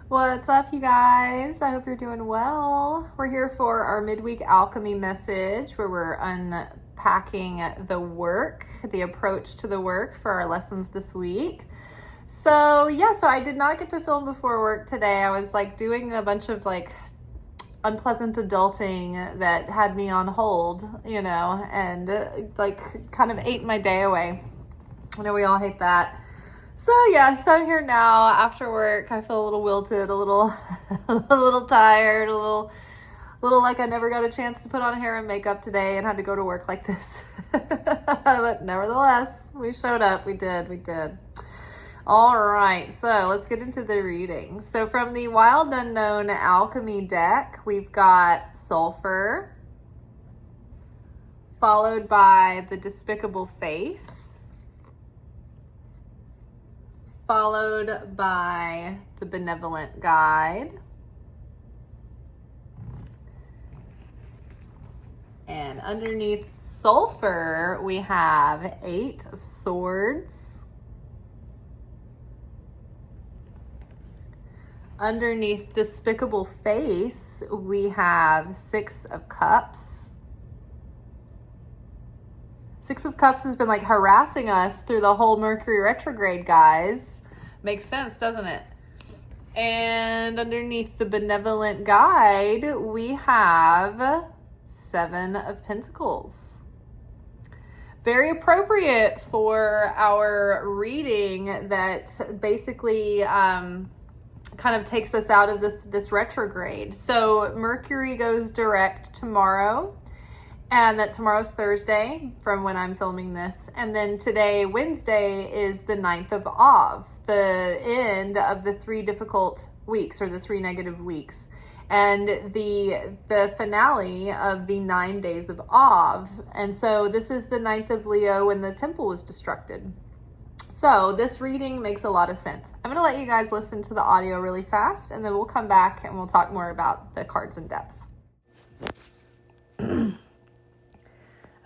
What's up, you guys? I hope you're doing well. We're here for our midweek alchemy message where we're unpacking the approach to the work for our lessons this week. So I did not get to film before work today. I was doing a bunch of unpleasant adulting that had me on hold, and kind of ate my day away. I know we all hate that. So I'm here now after work. I feel a little wilted, a little tired, a little like I never got a chance to put on hair and makeup today and had to go to work like this. But nevertheless, we showed up. We did. All right, so let's get into the reading. So from the Wild Unknown Alchemy deck, we've got Sulfur, followed by the Despicable Face, followed by the Benevolent Guide, and underneath Sulfur we have 8 of Swords. Underneath Despicable Face we have 6 of Cups. 6 of Cups has been harassing us through the whole Mercury retrograde, guys. Makes sense, doesn't it? And underneath the Benevolent Guide, we have 7 of Pentacles. Very appropriate for our reading that basically kind of takes us out of this retrograde. So Mercury goes direct tomorrow. And that tomorrow's Thursday from when I'm filming this. And then today, Wednesday, is the 9th of Av, the end of the 3 difficult weeks or the 3 negative weeks. And the finale of the 9 days of Av. And so this is the 9th of Leo when the temple was destructed. So this reading makes a lot of sense. I'm going to let you guys listen to the audio really fast, and then we'll come back and we'll talk more about the cards in depth.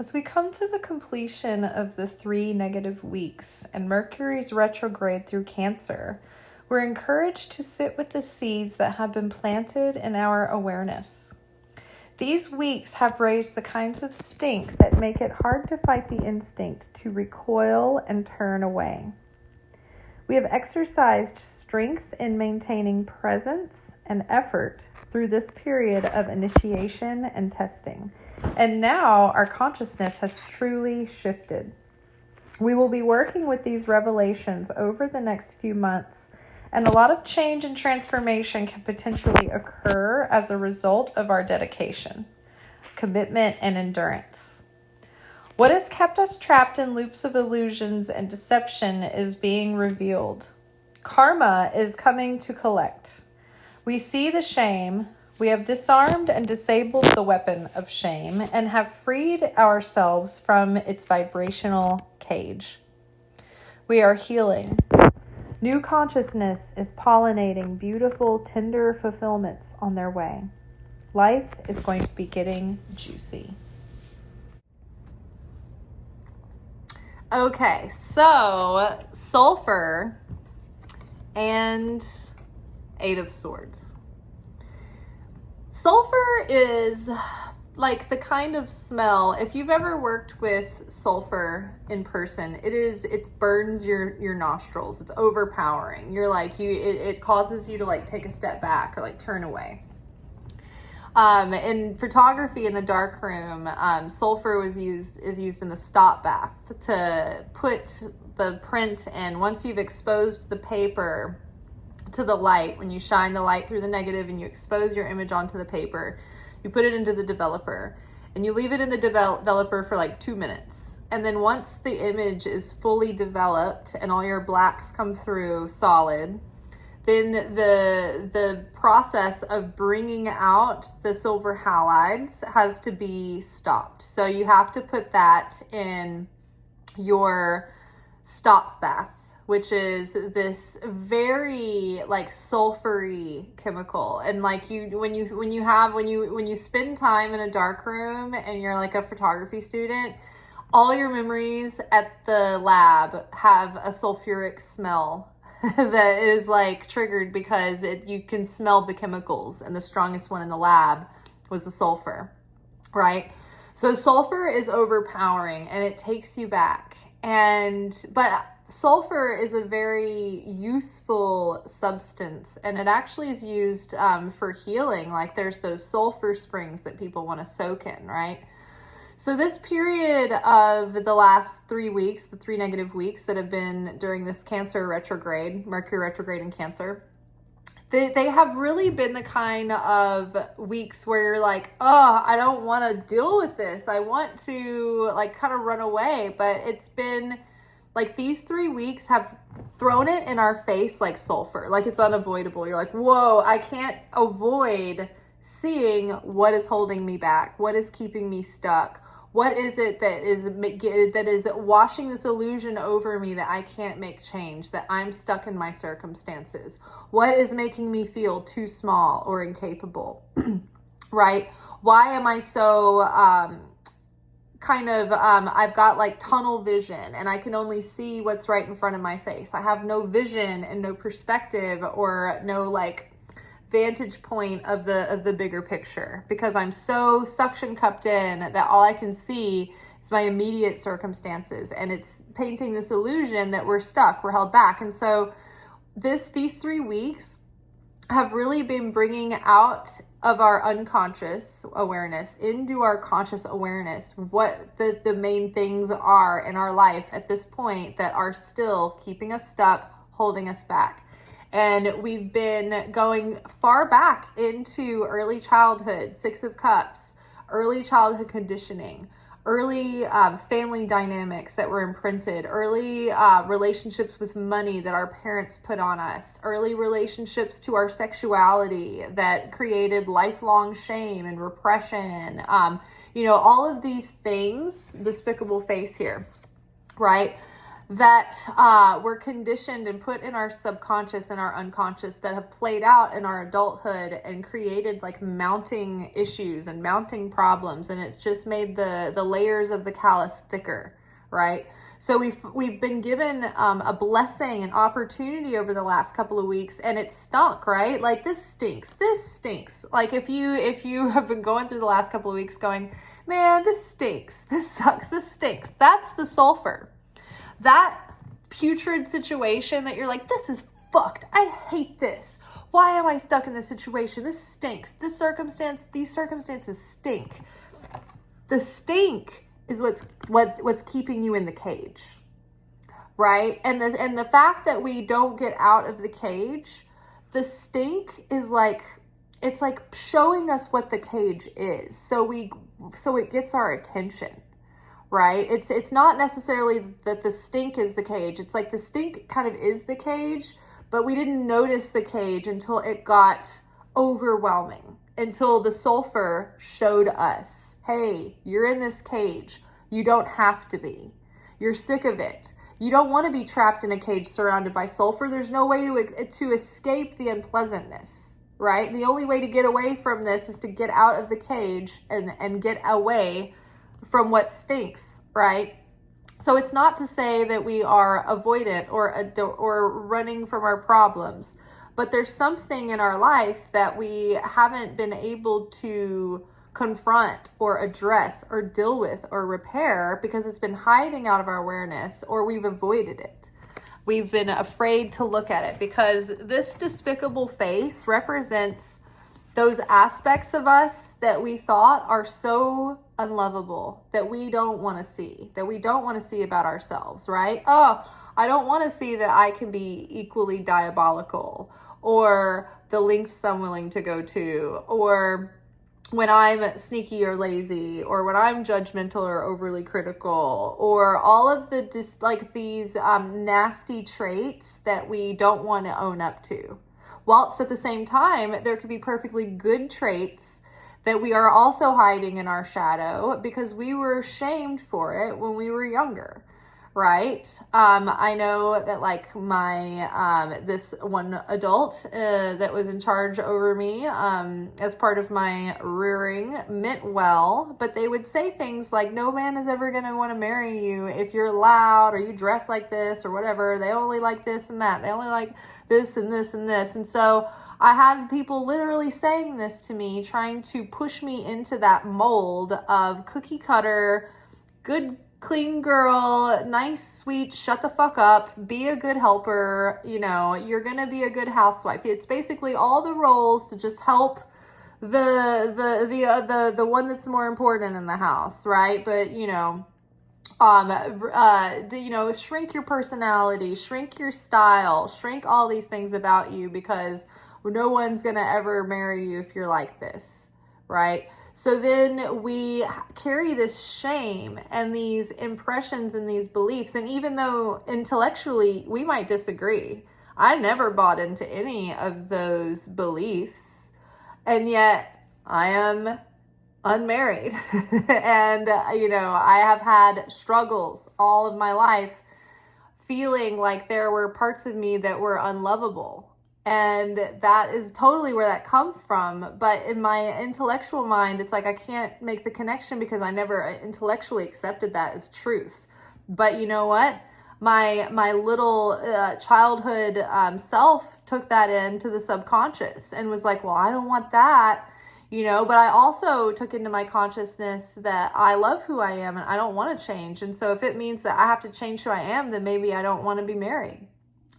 As we come to the completion of the 3 negative weeks and Mercury's retrograde through Cancer, we're encouraged to sit with the seeds that have been planted in our awareness. These weeks have raised the kinds of stink that make it hard to fight the instinct to recoil and turn away. We have exercised strength in maintaining presence and effort through this period of initiation and testing. And now our consciousness has truly shifted. We will be working with these revelations over the next few months, and a lot of change and transformation can potentially occur as a result of our dedication, commitment, and endurance. What has kept us trapped in loops of illusions and deception is being revealed. Karma is coming to collect. We see the shame. We have disarmed and disabled the weapon of shame and have freed ourselves from its vibrational cage. We are healing. New consciousness is pollinating beautiful, tender fulfillments on their way. Life is going to be getting juicy. Okay, so Sulfur and 8 of Swords. Sulfur is the kind of smell, if you've ever worked with sulfur in person, it burns your nostrils. It's overpowering. It causes you to take a step back or turn away. In photography in the darkroom, sulfur is used in the stop bath to put the print in. Once you've exposed the paper to the light, when you shine the light through the negative and you expose your image onto the paper, you put it into the developer and you leave it in the developer for 2 minutes. And then once the image is fully developed and all your blacks come through solid, then the process of bringing out the silver halides has to be stopped. So you have to put that in your stop bath, which is this very sulfury chemical. And when you spend time in a dark room and you're a photography student, all your memories at the lab have a sulfuric smell that is like triggered because you can smell the chemicals, and the strongest one in the lab was the sulfur, right? So sulfur is overpowering and it takes you back. But sulfur is a very useful substance, and it actually is used for healing. Like there's those sulfur springs that people want to soak in, right? So this period of the last 3 weeks, the 3 negative weeks that have been during this Cancer retrograde, Mercury retrograde in Cancer, they have really been the kind of weeks where you're like, oh, I don't want to deal with this. I want to like kind of run away. But it's been like these 3 weeks have thrown it in our face like sulfur, like it's unavoidable. You're like, whoa, I can't avoid seeing what is holding me back, what is keeping me stuck. What is it that is washing this illusion over me that I can't make change, that I'm stuck in my circumstances? What is making me feel too small or incapable, right? Why am I so I've got like tunnel vision and I can only see what's right in front of my face. I have no vision and no perspective or no like vantage point of the bigger picture, because I'm so suction cupped in that all I can see is my immediate circumstances, and it's painting this illusion that we're stuck, we're held back. And so these 3 weeks have really been bringing out of our unconscious awareness into our conscious awareness what the main things are in our life at this point that are still keeping us stuck, holding us back. And we've been going far back into early childhood, 6 of Cups, early childhood conditioning, early family dynamics that were imprinted, early relationships with money that our parents put on us, early relationships to our sexuality that created lifelong shame and repression. All of these things, despicable face here, right? That were conditioned and put in our subconscious and our unconscious that have played out in our adulthood and created like mounting issues and mounting problems. And it's just made the layers of the callus thicker, right? So we've been given a blessing, an opportunity over the last couple of weeks, and it stunk, right? Like this stinks. Like if you have been going through the last couple of weeks going, man, this stinks. This sucks. This stinks. That's the sulfur. That putrid situation that you're like, this is fucked. I hate this. Why am I stuck in this situation? This stinks. These circumstances stink. The stink is what's keeping you in the cage, right? And the fact that we don't get out of the cage, the stink is like, it's like showing us what the cage is. So it gets our attention. Right? It's not necessarily that the stink is the cage. It's like the stink kind of is the cage, but we didn't notice the cage until it got overwhelming, until the sulfur showed us, hey, you're in this cage. You don't have to be. You're sick of it. You don't want to be trapped in a cage surrounded by sulfur. There's no way to escape the unpleasantness, right? The only way to get away from this is to get out of the cage and get away from what stinks, right? So it's not to say that we are avoidant or running from our problems, but there's something in our life that we haven't been able to confront or address or deal with or repair because it's been hiding out of our awareness, or we've avoided it. We've been afraid to look at it because this despicable face represents those aspects of us that we thought are so unlovable that we don't want to see, about ourselves, right? Oh, I don't want to see that I can be equally diabolical, or the lengths I'm willing to go to, or when I'm sneaky or lazy, or when I'm judgmental or overly critical, or all of these nasty traits that we don't want to own up to. Whilst at the same time, there could be perfectly good traits that we are also hiding in our shadow because we were shamed for it when we were younger, right? I know that like my this one adult that was in charge over me as part of my rearing meant well, but they would say things like, no man is ever going to want to marry you if you're loud or you dress like this or whatever. They only like this and that. They only like this and this and this. And so I had people literally saying this to me, trying to push me into that mold of cookie cutter, good, clean girl, nice, sweet, shut the fuck up, be a good helper, you're gonna be a good housewife. It's basically all the roles to just help the one that's more important in the house, right? But shrink your personality, shrink your style, shrink all these things about you, because no one's gonna ever marry you if you're like this, right? So then we carry this shame and these impressions and these beliefs. And even though intellectually we might disagree, I never bought into any of those beliefs. And yet I am unmarried. And, I have had struggles all of my life feeling like there were parts of me that were unlovable. And that is totally where that comes from. But in my intellectual mind, it's like I can't make the connection because I never intellectually accepted that as truth. But you know what? My little childhood self took that into the subconscious and was like, well, I don't want that. But I also took into my consciousness that I love who I am and I don't want to change. And so if it means that I have to change who I am, then maybe I don't want to be married.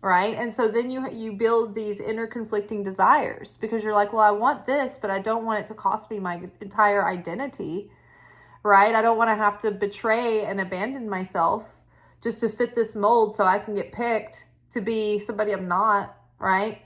Right? And so then you build these inner conflicting desires because you're like, well, I want this, but I don't want it to cost me my entire identity, right? I don't want to have to betray and abandon myself just to fit this mold so I can get picked to be somebody I'm not, right?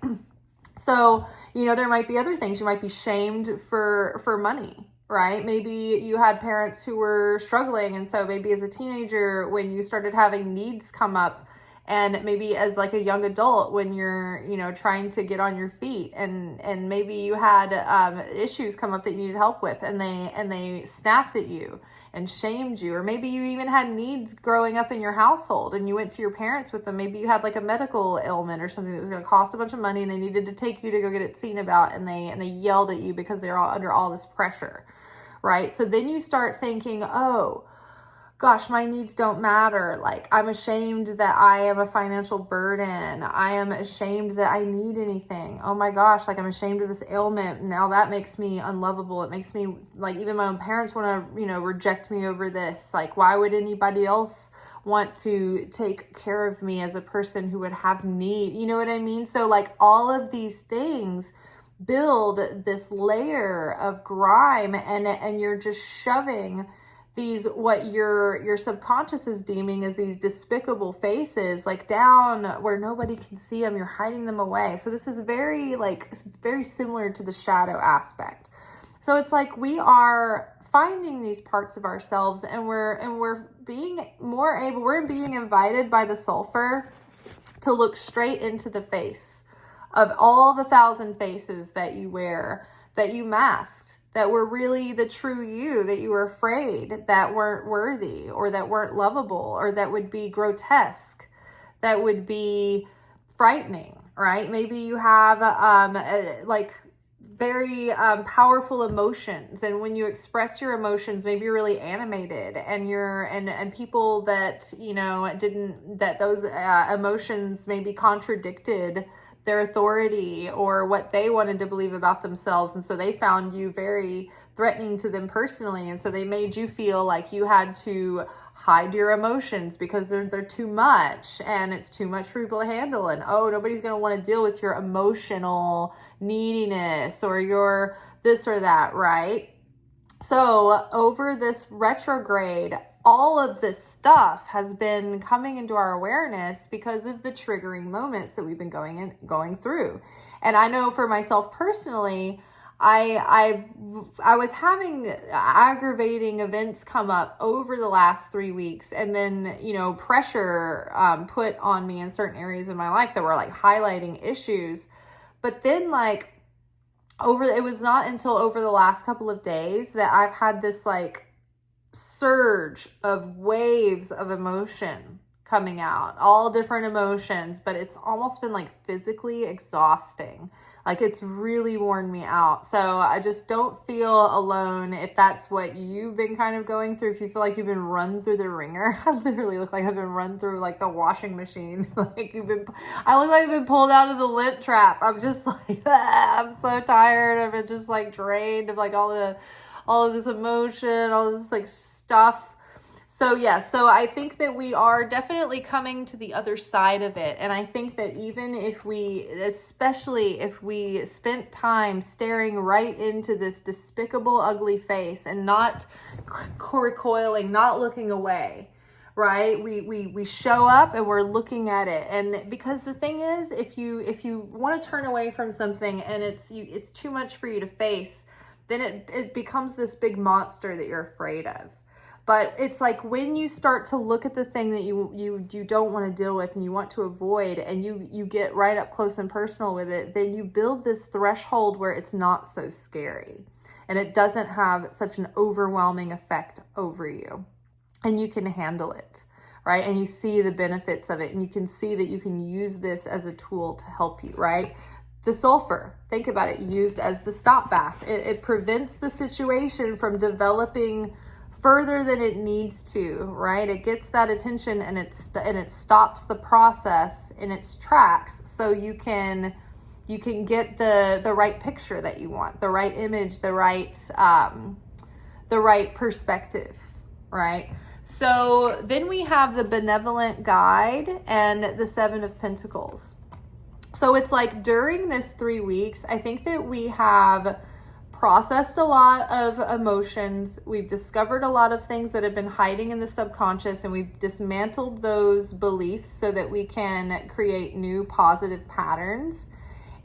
So, there might be other things. You might be shamed for money, right? Maybe you had parents who were struggling. And so maybe as a teenager, when you started having needs come up, and maybe as like a young adult when you're, trying to get on your feet and maybe you had issues come up that you needed help with and they snapped at you and shamed you. Or maybe you even had needs growing up in your household and you went to your parents with them. Maybe you had like a medical ailment or something that was going to cost a bunch of money and they needed to take you to go get it seen about, and they yelled at you because they're all under all this pressure, right? So then you start thinking, oh, gosh, my needs don't matter. Like, I'm ashamed that I am a financial burden. I am ashamed that I need anything. Oh my gosh, like I'm ashamed of this ailment. Now that makes me unlovable. It makes me like even my own parents want to, reject me over this. Like, why would anybody else want to take care of me as a person who would have need? You know what I mean? So like all of these things build this layer of grime and you're just shoving these, what your subconscious is deeming as these despicable faces, like down where nobody can see them. You're hiding them away. So this is very similar to the shadow aspect. So it's like we are finding these parts of ourselves and we're being invited by the sulfur to look straight into the face of all the 1,000 faces that you wear, that you masked, that were really the true you, that you were afraid that weren't worthy or that weren't lovable or that would be grotesque, that would be frightening, right? Maybe you have very powerful emotions, and when you express your emotions, maybe you're really animated and and people that, that those emotions maybe contradicted their authority or what they wanted to believe about themselves. And so they found you very threatening to them personally. And so they made you feel like you had to hide your emotions because they're too much and it's too much for people to handle. And nobody's going to want to deal with your emotional neediness or your this or that, right? So over this retrograde, all of this stuff has been coming into our awareness because of the triggering moments that we've been going through. And I know for myself personally, I was having aggravating events come up over the last 3 weeks, and then, pressure put on me in certain areas of my life that were like highlighting issues. But then it was not until over the last couple of days that I've had this surge of waves of emotion coming out, all different emotions, but it's almost been like physically exhausting. Like it's really worn me out. So I just don't feel alone if that's what you've been kind of going through. If you feel like you've been run through the ringer, I literally look like I've been run through like the washing machine. I look like I've been pulled out of the lint trap. I'm just like, I'm so tired. I've been just like drained of like all of this emotion, all this like stuff. So yeah, so I think that we are definitely coming to the other side of it. And I think that even if especially if we spent time staring right into this despicable, ugly face and not recoiling, not looking away, right? We show up and we're looking at it. And because the thing is, if you want to turn away from something and it's too much for you to face, then it becomes this big monster that you're afraid of. But it's like when you start to look at the thing that you don't want to deal with and you want to avoid, and you get right up close and personal with it, then you build this threshold where it's not so scary and it doesn't have such an overwhelming effect over you, and you can handle it, right? And you see the benefits of it, and you can see that you can use this as a tool to help you, right? The sulfur, think about it, used as the stop bath. It prevents the situation from developing further than it needs to, right? It gets that attention and it stops the process in its tracks, so you can get the right picture that you want, the right image, the right perspective, right? So then we have the benevolent guide and the 7 of Pentacles. So it's like during this 3 weeks, I think that we have processed a lot of emotions. We've discovered a lot of things that have been hiding in the subconscious, and we've dismantled those beliefs so that we can create new positive patterns.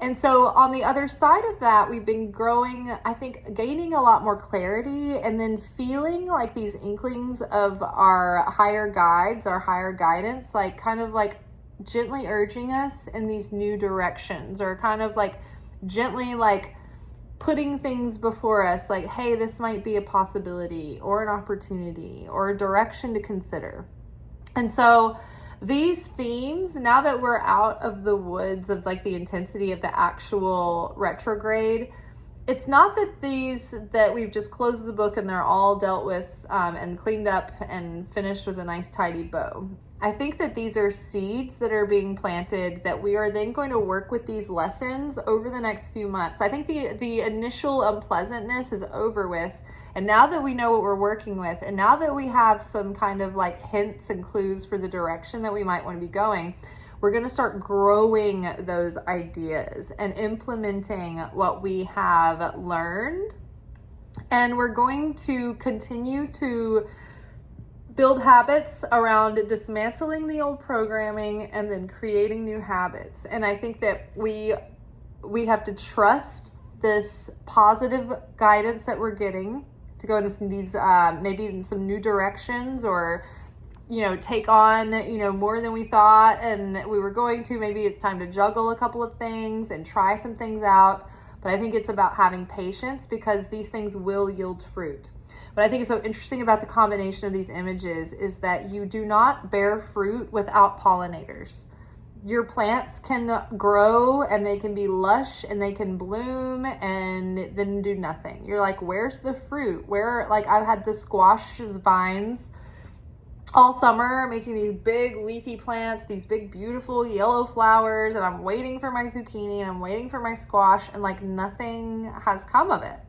And so on the other side of that, we've been growing, I think, gaining a lot more clarity, and then feeling like these inklings of our higher guides, our higher guidance, like kind of like gently urging us in these new directions, or kind of like gently like putting things before us, like, hey, this might be a possibility or an opportunity or a direction to consider. And so these themes, now that we're out of the woods of like the intensity of the actual retrograde, it's not that we've just closed the book and they're all dealt with and cleaned up and finished with a nice tidy bow. I think that these are seeds that are being planted, that we are then going to work with these lessons over the next few months. I think the initial unpleasantness is over with. And now that we know what we're working with, and now that we have some kind of like hints and clues for the direction that we might want to be going, we're going to start growing those ideas and implementing what we have learned. And we're going to continue to build habits around dismantling the old programming and then creating new habits. And I think that we have to trust this positive guidance that we're getting to go in these maybe in some new directions, or take on more than we thought and we were going to. Maybe it's time to juggle a couple of things and try some things out. But I think it's about having patience, because these things will yield fruit. What I think is so interesting about the combination of these images is that you do not bear fruit without pollinators. Your plants can grow and they can be lush and they can bloom and then do nothing. You're like, where's the fruit? I've had the squash's vines all summer making these big leafy plants, these big beautiful yellow flowers, and I'm waiting for my zucchini and I'm waiting for my squash, and like nothing has come of it.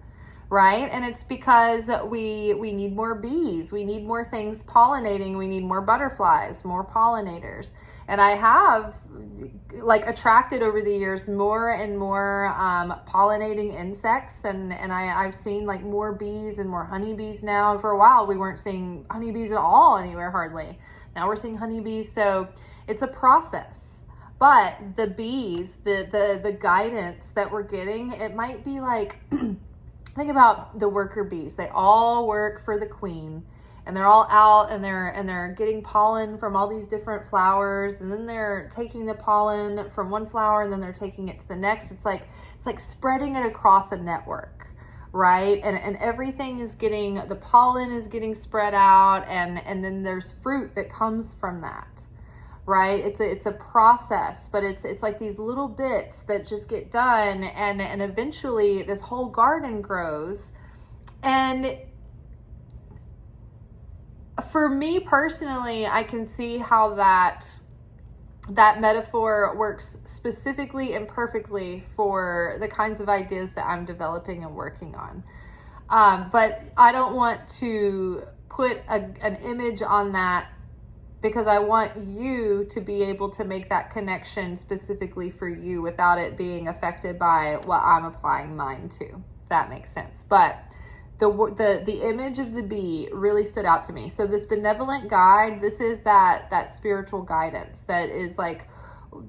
Right? And it's because we need more bees. We need more things pollinating. We need more butterflies, more pollinators. And I have like attracted over the years more and more pollinating insects. And I've seen like more bees and more honeybees now. For a while, we weren't seeing honeybees at all anywhere, hardly. Now we're seeing honeybees. So it's a process. But the bees, the guidance that we're getting, it might be like... Think about the worker bees. They all work for the queen, and they're all out and they're getting pollen from all these different flowers, and then they're taking the pollen from one flower and then they're taking it to the next. It's like spreading it across a network, right? And everything is the pollen is getting spread out, and then there's fruit that comes from that. right? It's a process, but it's like these little bits that just get done, and eventually this whole garden grows. And for me personally, I can see how that metaphor works specifically and perfectly for the kinds of ideas that I'm developing and working on. But I don't want to put an image on that, because I want you to be able to make that connection specifically for you without it being affected by what I'm applying mine to, if that makes sense. But the image of the bee really stood out to me. So this benevolent guide, this is that spiritual guidance that is like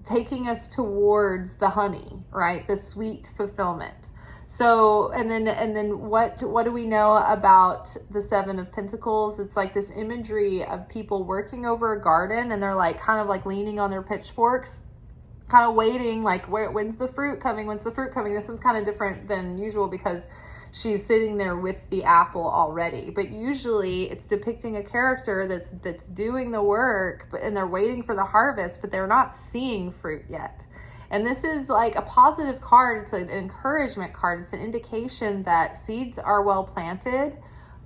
taking us towards the honey, right? The sweet fulfillment. So, and then what do we know about the Seven of Pentacles? It's like this imagery of people working over a garden, and they're like kind of like leaning on their pitchforks, kind of waiting, like, when's the fruit coming? When's the fruit coming? This one's kind of different than usual because she's sitting there with the apple already. But usually it's depicting a character that's doing the work, and they're waiting for the harvest, but they're not seeing fruit yet. And this is like a positive card. It's an encouragement card. It's an indication that seeds are well planted.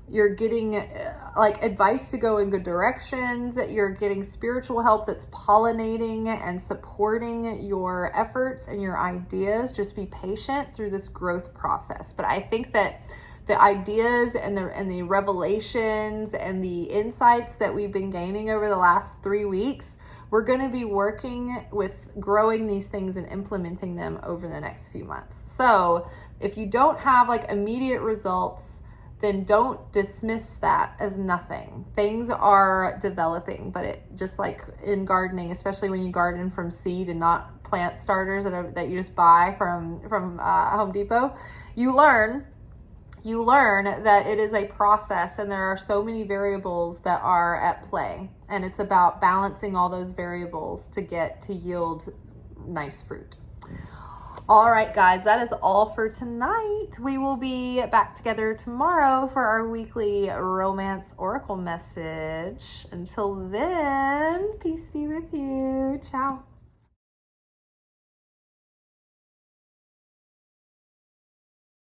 You're getting like advice to go in good directions. You're getting spiritual help that's pollinating and supporting your efforts and your ideas. Just be patient through this growth process. But I think that the ideas and the revelations and the insights that we've been gaining over the last 3 weeks, we're going to be working with growing these things and implementing them over the next few months. So if you don't have like immediate results, then don't dismiss that as nothing. Things are developing, but it just like in gardening, especially when you garden from seed and not plant starters that you just buy from Home Depot, you learn that it is a process, and there are so many variables that are at play, and it's about balancing all those variables to yield nice fruit. All right, guys, that is all for tonight. We will be back together tomorrow for our weekly romance oracle message. Until then, peace be with you. Ciao.